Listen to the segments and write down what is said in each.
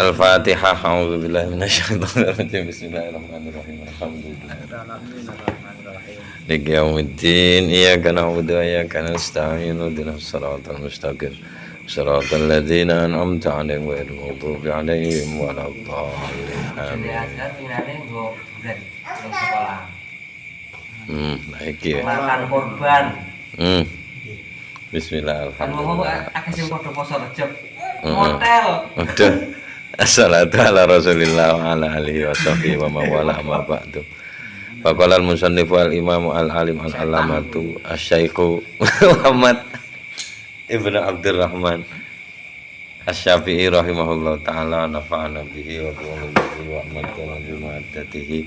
Al-Fatihah. A'udzubillahi minasyaitonir rajim. Bismillahirrahmanirrahim. Alhamdulillahirabbil alamin. Iyyaka na'budu wa iyyaka nasta'in. Ihdinas siratal mustaqim. Shiratal ladzina an'amta 'alaihim ghairil maghdubi 'alaihim waladdallin. Amin. Iki makan korban. Bismillah. Ngomong akeh sing padha poso Rejab. Hotel. Aduh. Assalatu ala Rasulillah wa ala alihi wa sahbihi wa mawala amma ba'du. Faqala al-musannif wal imam al-alim al-alamatu asy-syaikhu Muhammad Ibnu Abdurrahman Asy-Syafi'i rahimahullah ta'ala nafa'ana bihi wa bihi wa amatana bimadatihi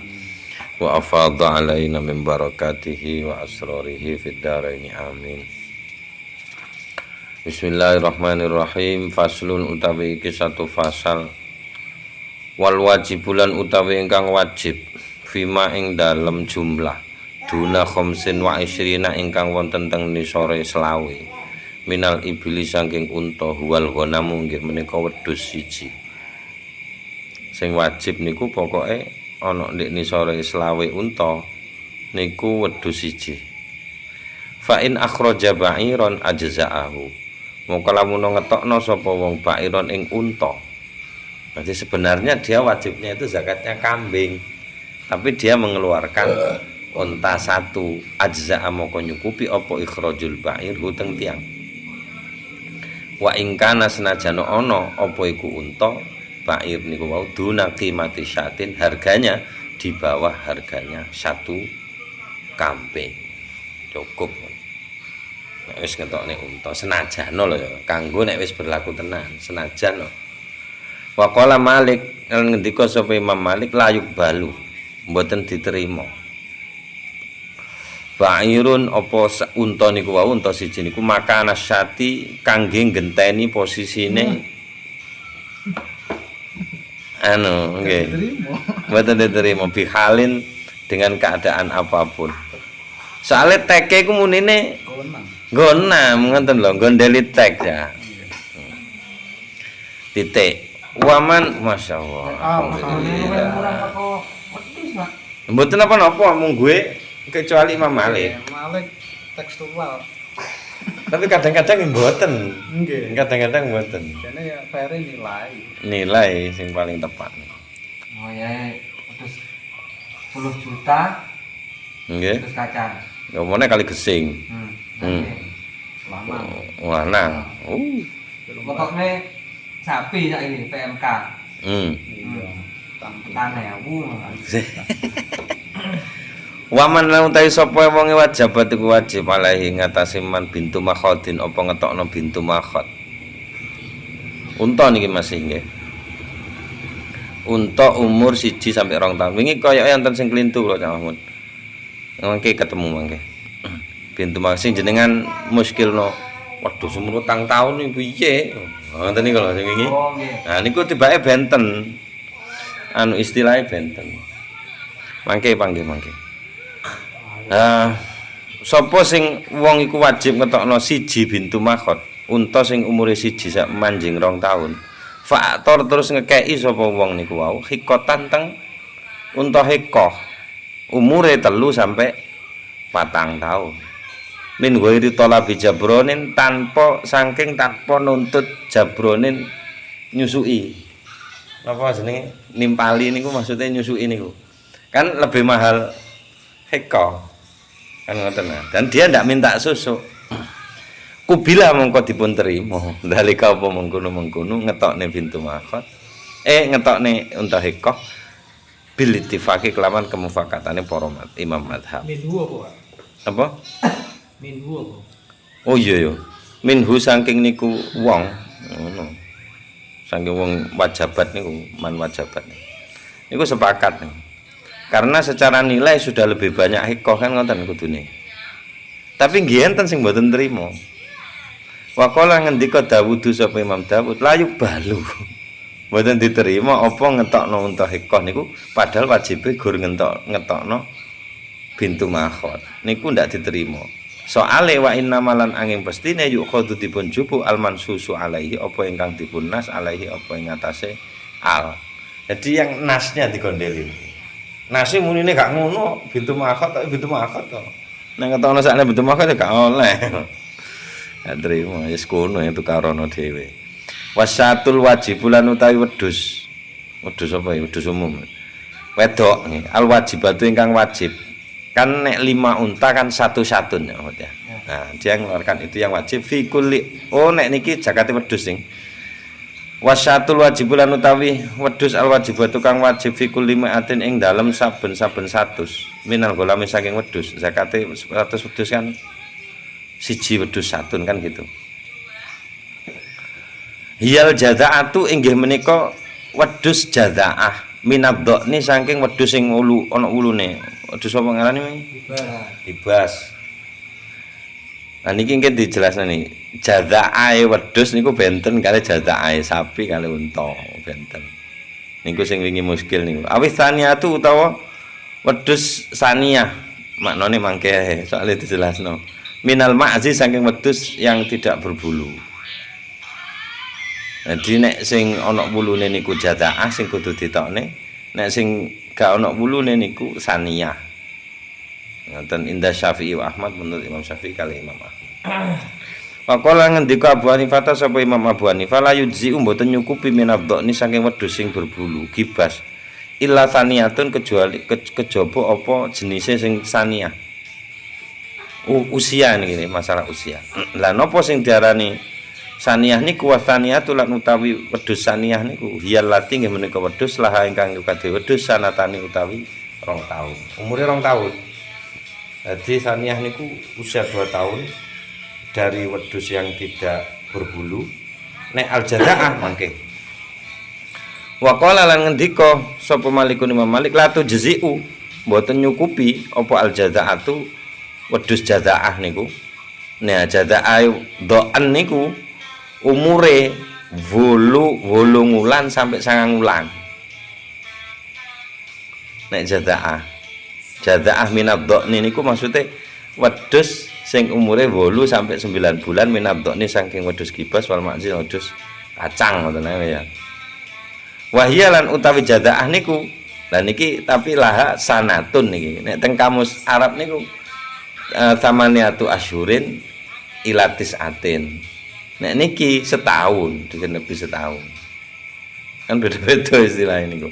wa afadha alaina min barakatihi wa asrarihi fid dharaini amin. Bismillahirrahmanirrahim. Faslun utawi iki satu fasal. Wal wajibulan utawi ingkang wajib fima ing dalem jumlah duna khamsin wa isrina ingkang wonten teng nisore selawe minal iblis saking unta huwal ghanamu nggih menika wedhus siji. Sing wajib niku pokoke ana ndek nisore selawe unta niku wedhus siji. Fa in akhraja ba'iron ajza'ahu. Mongko lamun ngetokno sapa wong ba'iron ing unta. Berarti sebenarnya dia wajibnya itu zakatnya kambing. Tapi dia mengeluarkan unta satu ajza'a moko nyukupi apa ikhrajul ba'ir huteng tiang. Wa ingkana senajan ana apa iku unta ba'ir niku wau duna qimati syatin harganya di bawah harganya satu kambing. Cukup. Nek wis ngetokne unta senajan lho ya kanggo nek wis berlaku tenan senajan lho. Wa qala Malik ngendika sapa Imam Malik layuk balu mboten diterima. Ba'irun apa unta niku wau unta siji niku makana syati kangge ngenteni posisine nggih. Mboten diterima bihalin dengan keadaan apapun. Soale teke ku munine gonam ngoten lho, gondeli tek ya. Titik. Waman masyaallah. Alhamdulillah. Mboten apa-apa mung gue kecuali Imam Malik. Malik tekstual. Tapi kadang-kadang mboten. Nggih. Kadang-kadang mboten. Jane ya fair nilai. Nilai sing paling tepat. Oh ya, terus 10 juta. Nggih. Terus kacang. Ngomongnya kali gesing. Lanang. Lanang. Pokoknya sapi saiki PMK. Iya. Tane aku. Waman lan utawi sapa wong wajibat iku wajib alaihi ngatasi man bintu makhodin apa ngetokno bintu makhod. Unta niki masih nggih. Unta umur 1 sampai 2 tahun. Wingi kaya enten sing klintu lho Cak Mahmud. Mangke ketemu mangke. Bintu makhod sing jenengan muskilno. Waduh sumur 2 tahun iki piye? Ngoten niku lho sing wingi. Oh nggih. Nah niku tibake benten. Anu istilahnya benten. Mangke panggih mangke. Sapa sing wong iku wajib ngetokno 1 bintu makhot, unta sing umure 1 sak manjing 2 tahun. Faktor terus ngekeki sapa wong niku wau hikotan teng unta hikoh. Umure 3 sampai 4 tahun. Min ghairi talabi jabronin tanpa nuntut jabronin nyusui. Apa jenenge? Nimpali niku maksudnya nyusui niku. Kan lebih mahal hikoh. Kan ngoten nah. Dan dia ndak minta susu. Kubila mongko dipun trima. Dalika apa mengkono-mengkono ngetokne bintu makhot. Ngetokne unta hikoh bil ittifaqi kelawan kemufakatane para imam mazhab. Minhu apa? Apa? Minhu apa? Oh iya ya. Minhu saking niku wong ngono. Saking wong wajabat niku, man wajabat. Niku sepakat nih. Karena secara nilai sudah lebih banyak hikoh kan ngoten kudune. Tapi nggih enten sing mboten trima. Wa qala ngendika Dawud sapa Imam Dawud layuk balu. Mboten diterima apa ngetokno unta hikoh niku padahal wajibe gur ngetokno bintu makhot. Niku ndak diterima. Soale wa inna malan angin pestine yuk khadu dipun jupu al mansusu alaihi apa ingkang dipun nas alaihi apa ing atase al. Jadi yang nasnya digondeli. Nase munine gak ngono, bintu makhot tapi bintu makhot to. Nek ketokno sakne bintu makhot ya gak oleh. Ya terima wis kono ya tukarono dhewe. Wasatul wajibulan utawi wedhus. Wedhus apa ya? Wedhus umum. Wedok nggih, al wajibatu ingkang wajib. Kan nek 5 unta kan satu-satun ya, ya. Nah, dia mengeluarkan itu yang wajib fi kulli. Oh, nek niki jakate wedhus sing. Wasyatul wajibulan utawi wedhus al wajibatu kang wajib fi kulli ma'atin ing dalem saben-saben 100. Minal golami saking wedhus. Zakate 100 wedhus kan siji wedhus satun kan gitu. Hiyal jadaatu inggih menika wedhus jadaah minadhoni saking wedhus sing ulu ana ulune. Wedhus apa ngarani iki? Ibas. Nah niki nggih dijelasna nih. Jadaae wedhus niku benten kali jadaae sapi kali unta benten. Niku sing wingi muskil niku. Awis saniyatu utawa wedhus saniyah. Maknane mangke soalnya dijelasno. Minal ma'zi saking wedhus yang tidak berbulu. Jadi nek sing ana wulune niku jadaah sing kudu ditokne. Nek sing gak ana wulune niku saniyah. Ngoten indah Syafi'i wa Ahmad menurut Imam Syafi'i kali Imam Ahmad. Faqala ngendika Abu Hanifah sapa Imam Abu Hanifah la yujzi mboten nyukupi minadhoni saking wedhus sing berbulu gibas. Illa saniyatun kecuali kejaba apa jenise sing saniyah. Usia niki masalah usia. Lah napa sing diarani saniyah niku wasaniyatu lan utawi wedhus saniyah niku hiyal lati nggih menika wedhus laha ingkang kadhe wedhus sanatani utawi 2 tahun. Umure 2 tahun. Jadi saniyah niku usia 2 tahun dari wedhus yang tidak berbulu. Nek al-jadaah mangke. Wa qala lan ngendika sapa Malikun Imam Malik la tujzi'u mboten nyukupi apa al-jadaatu wedhus jadaah niku. Nah jadaah doan niku umure 8 wulan sampai 9 wulan. Nek jadaah minadhoni niku maksude wedhus sing umure 8 sampai 9 bulan minadhoni saking wedhus kibas wal makzi wedhus kacang ngoten ya. Wahya lan utawi jadaah niku lah niki tapi laha sanatun niki. Nek teng kamus Arab niku samaniatu asyurin ilatis atin. Nek niki setahun, digenepi setahun. Kan beda-beda istilah niku.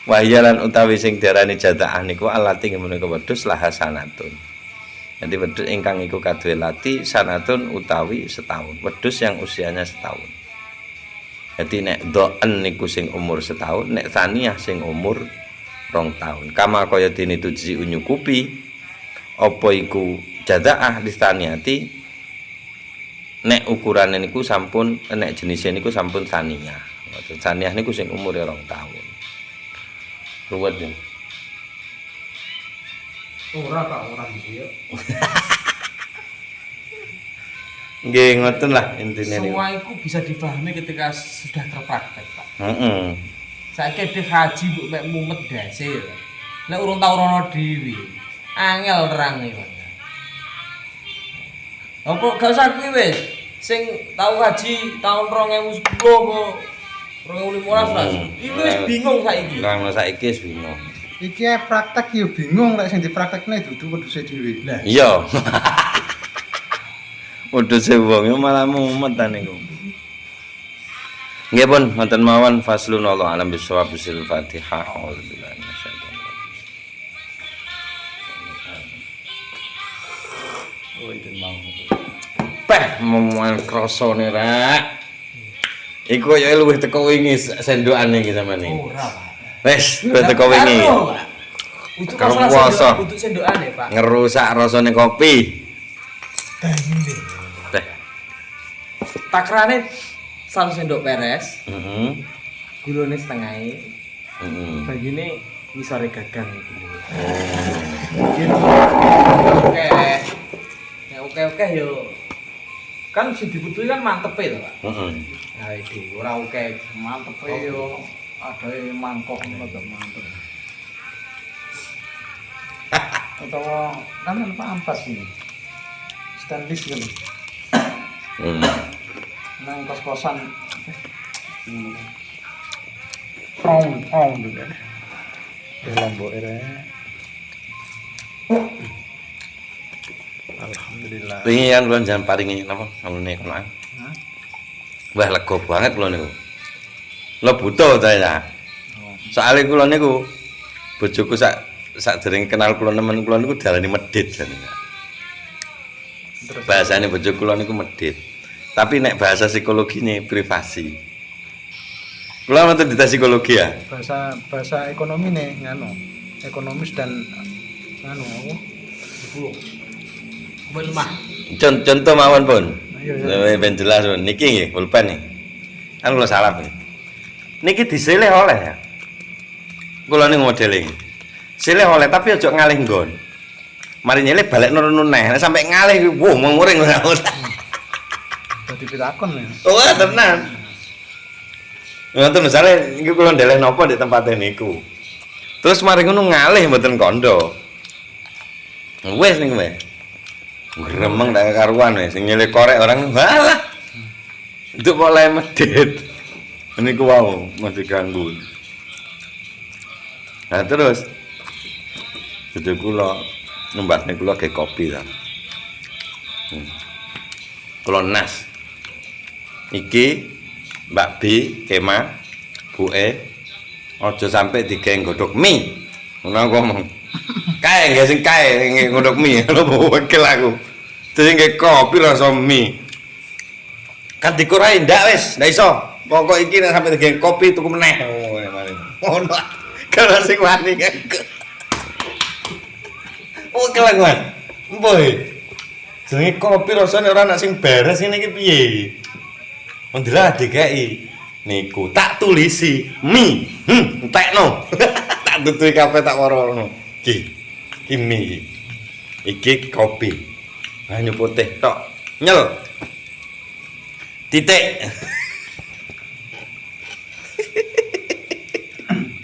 Wahyalan utawi sing diarani jadaah niku alati menika wedhus laha sanatun. Jadi wedhus ingkang iku kaduwe lati sanatun utawi setahun. Wedhus yang usianya setahun. Jadi nek doen niku sing umur setahun, nek saniyah sing umur 2 tahun. Kama kaya dene tuji unyukupi apa iku jadaah listaniyati nek ukurane niku sampun nek jenise niku sampun saniyah. Saniyah niku sing umure 2 tahun. Ruwet ya. Ora kok ora iki ya. Nggih ngoten lah intine niku. Semua itu bisa dipahami ketika sudah terpraktek, Pak. Heeh. Saiki dhek haji mbok mek mumet dase. Nek urung tau rono dhewe. Angel nerange, Pak. Apa gak usah kuwi wis. Sing tau haji tahun 2010 kok 2015 Mas. Iku wis bingung saiki. Kang saiki wis bingung. Iki praktek yo bingung lek sing dipraktekne dudu wedhuse dhewe. Lah Iya. Wedhuse wong yo malah mumet ta niku. Nggih pun wonten mawon faslun Allah alam bisawab bisil Fatihah. Auzubillahi minasyaitonir rajim. oh itu mau. Peh momoan krasane rek. Iku ya luwih teko wingi sendokane iki sampeyan iki. Ora, Pak. Wes, luwih teko wingi. Itu Karo masalah puasa. sendok untuk sendokane, Pak. Ngerusak rasane kopi. Teh. Takrane 1 sendok peres, Heeh. gulone setengah. Heeh. Bagine ngisore gagang iki. Oh. Gitu. Oke. Nek oke-oke yo kan sing dibutuhi kan mantepe to, Pak. Heeh. Nah, iki ora oke mantepe yo adae mangkok ngono mantep. Utawa kan ampas ini. stainless gitu. Nang kos-kosan. Dulu ya. Lombok ini. Alhamdulillah. Wingi kan kula jangan paringi napa ngalune kono. Wah lega banget kula niku. Lo butuh saya. Soale kula niku bojoku sak dereng kenal kula nemen kula niku diarani medhit jane. Bahasane bojo kula niku medhit. Tapi nek bahasa psikologine privasi. Kula mboten dites psikologi ya. Bahasa ekonomi nih nganu. Ekonomis dan nganu apa? 10. Lemah. Contoh mawon pun. Iya. Ben jelas pun. Niki nggih pulpen nih. Kan kula salah nggih. Niki disilih oleh ya. Kula ning modeling. Silih oleh tapi aja ngalih nggon. Mari nyilih balik nurun neh. Nek sampe ngalih wuh menguring ora. Dadi pitakon ya. Oh, tenan. Ngoten misale iki kula ndeleh napa di tempat niku. Terus mari ngono ngalih mboten kandha. Wes niku wes. Gremeng dak karuan wes sing nyilih korek orang walah. Untuk kok lek medhit. Niku wau mau diganggu. Nah terus bojo kula nembasne kula ge kopi ta. Kula nas. Iki Mbak B, Kema, Bu E, aja sampe digawe godhog mie. Ngono aku ngomong. Kae nggih sing kae nggih godhog mie, lho wakil aku. Dadi nggih kopi rasa mie. Kan dikurai ndak wis, ndak iso. Pokok iki nek sampe digawe kopi tuku meneh. Ngono. Kalau sing wani kan. Oh kelangan. Boy. Jenenge kopi rasane ora ana sing beres ngene iki piye? Ondelah DKI. Niku tak tulisi mie. Entekno. Tak tutupi kabeh tak waro-waro. Iki mie. Iki kopi. Banyu putih tok. Nyel. Titik.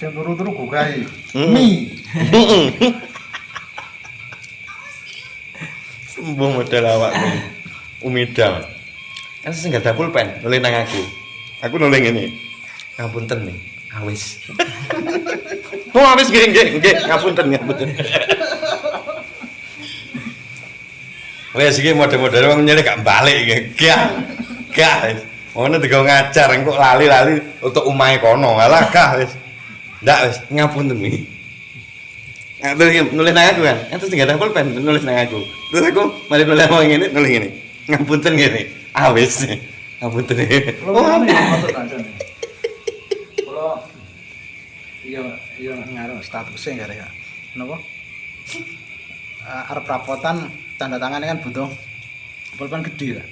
Jam turu-turu go gawe. Mie. Sembuh model awakku. Umidang. Kan sing gak ada pulpen, nulis nang aku. Aku nulis ngene. Ngapunten nih, awis. Oh, awis nggih, ngapunten. Wes iki model-model wong nyelek gak balik iki. Gak. Ngono digawe ngajar engko lali-lali untuk umahe kono. Alah gak wis. Ndak wis ngapunten nih. Nah, terus nulis nang aku kan. Terus gak ada pulpen, nulis nang aku. Terus aku mari nulis wong ngene, nulis ngene. Ngapunten ngene. Awis. Ngapunten. Kalau ngotot ancane. Kalau iya ngaruh statusnya gara-gara. Napa? Arep rapotan tanda tangannya kan butuh pulpen gede ya.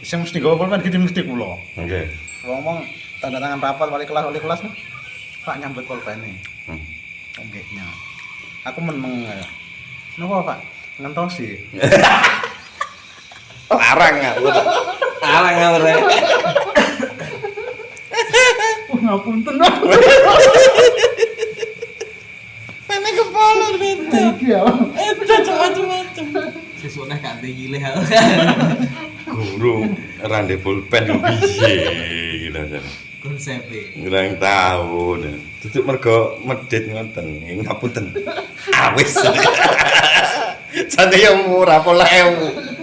Sing mesti gawe pulpen gede mesti kula. Oke. Ngomong tanda tangan rapat wali kelas Pak nyambut pulpene. Nggih nya. Aku meneng ya. Napa Pak? Ngentosi. Larang ngawur. Larang ngawur. Ngapunten. Mene kepala bete. Iya. Macam-macam. Sesuk nek gak nyilih. Guru rande pulpen yo piye gitu jane. Konsepe. Ngrang tahu. Duduk mergo medhit ngoten. Ngapunten. Awis. Jane yo murah 10.000.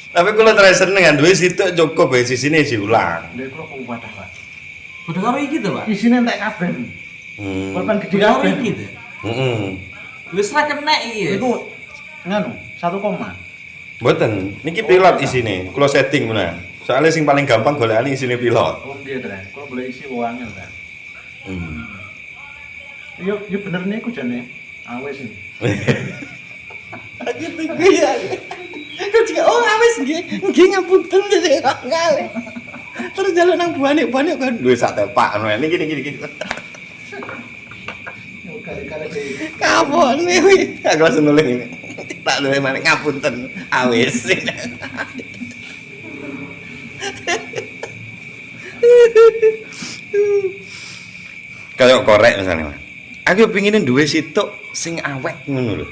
Tapi kula terus seneng kan duwe sitok cukup bae sisine diulang. Lha kula kok wadah, Pak. Padha karo iki to, Pak. Isine entek kabeh. Pulpen gede Karo kabeh. iki to. Heeh. Wis ra kenek iki. Iku nganu 1 koma. Mboten, niki pilot isine. Kula setting menawa. Soale sing paling gampang golekane isine pilot. Oh nggih, Dre. Kula golek isi wangel, Dre. Hmm. Yo bener niku jane. Awis iki. Aku tunggu ya. Kok juga awis nggih ngapunten ngale. Terus jalan nang buane-buane kan duwe sak tepak ngono. Niki. Yo kare-kare iki. Kapok nih. Aku langsung nulis ini. Tak nulis maneh ngapunten awis. Kalau korek misalnya, aku penginin duwe sitok sing awet ngono lho.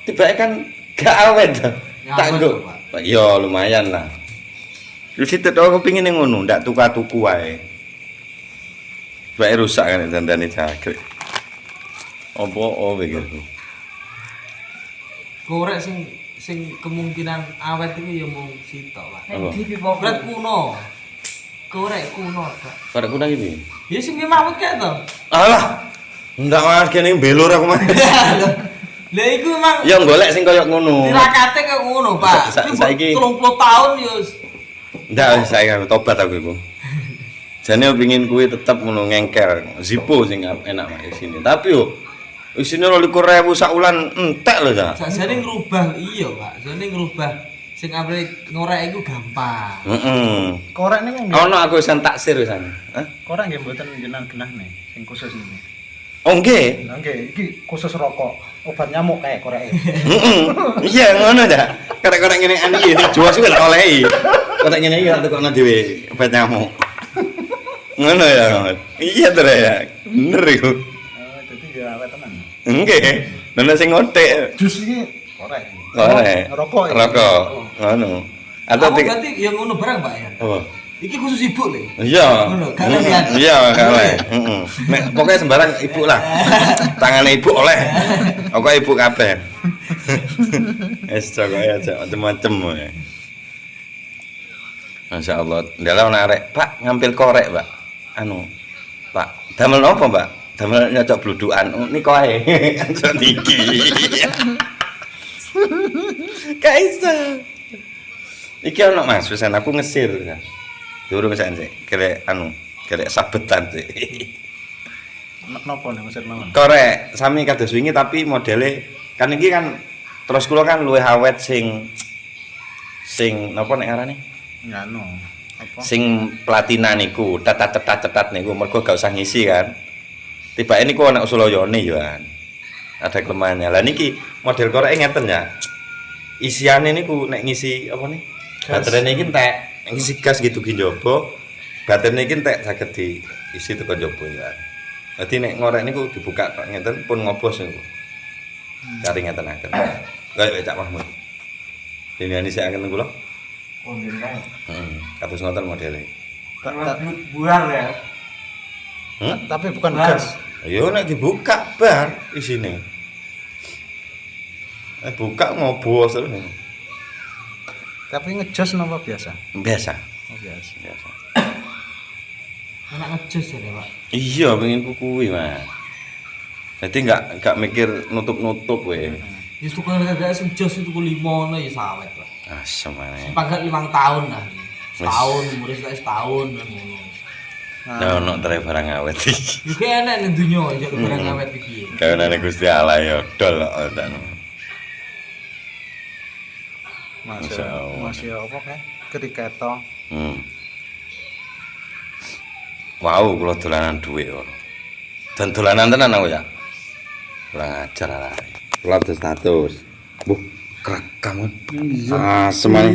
Tibake kan gak awet to. Tak nggo. Ya lumayan lah. Lu situ aku pengin yang ngono, ndak tuku wae. Bae rusak kan dandane jagrik. Apa pikirku? Korek sing kemungkinan awet iki ya mung sitok, Pak. Apa? Korek kuno. Korek kuno, Pak. Karek kuda iki. Ya sing Mahmud kae to. Alah. Ndak mas kene belur aku mas. Lah iku memang Ya golek sing koyo ngono. tirakate kaya ngono, Pak. Saiki 30 tahun ya Ndak saya tobat aku iku. Jane pengin kuwi tetep ngono ngengker. Zippo sing enak mak isine. Tapi yo isine 22.000 sak wulan entek lho, Cak. sakjane ngrubah iya, Pak. Sakjane ngrubah sing apre ngorek iku gampang. Heeh. Korek niku nggih. Ono aku wis taksir wisan. Hah? Korek nggih mboten jenengan genah nih sing khusus niku. Oh nggih. Lah nggih, iki khusus rokok. Obat nyamuk kayak korek. Heeh. Iya ngono dah. Karek-karek ngene an iki dijual suwe lah olehi. Karek ngene iki tak tukokno dhewe obat nyamuk. Ngono ya, Mas. Iya to ya. Bener iku. Oh, dadi ya awet tenan. Nggih. Bener sing ngotek. Jus iki korek. Korek. Rokok. Rokok. Ngono. Atau Aku berarti ya ngono barang, Pak ya. apa? Iki khusus ibu lho. Iya. Ngono, gak lihat. Iya, gak oleh. Heeh. Nek pokoke sembarang ibu lah. Tangane ibu oleh. Pokoke ibu kabeh. Wis pokoke aja macem-macem wae. Masyaallah. Ndalah ana arek, Pak, ngampil korek, Pak. Anu, Pak, damel napa, Pak? Damel nyocok bludukan. Niko ae. Anjir niki. Kaisa. Iki ono Mas, pisan aku ngesir. Durung sak sik, kerek sabetan sik. Napa nih mesin mawon? Korek sami kados wingi tapi modele kan iki kan terus kula kan luwih awet sing napa nek arane? Nganu. Apa? Sing platina niku, tetat niku mergo gak usah ngisi kan. Tibake niku ana usulayane ya kan. Ada kelemahannya. Lah niki model korek ngeten ya. Isiane niku nek ngisi apa nih? Baterainya iki entek, ngisi gas gitu ki njaba. Baterainya iki entek saged diisi tekan njaba ya. Dadi nek ngorek niku dibuka tok ngeten pun ngobos niku. Cari ngeten aken. Kayak Cak Mahmud. Dene sik aken kula. Oh, nggih. Heeh, kados ngoten modele. Buar ya. Tapi bukan Bar. gas. Ayo nek dibuka bar isine. Buka ngobos terus. Tapi ngejos napa biasa? Biasa. Oh, biasa. Biasa. Anak ngejus ya, Pak. Iya, pengen kuwi, Mas. Jadi enggak mikir nutup-nutup we. Ya tukang gak sing jos itu 5 ngono ya sawet, Pak. Asem maneh. Pangkat 5 tahun lah. Setahun, umur setahun ngono. Lah ono tre barang awet iki. Yo kayak enak ning donya ya barang awet iki. Kawenane Gusti Allah ya dol kok dan. Masya Allah. Masih apa kae? Kriketo. Wow, kula dolanan dhuwit kok. Dan dolanan tenan aku ya. Kurang ajar arek. Kula status. Buh, kerekam. Ah, semane.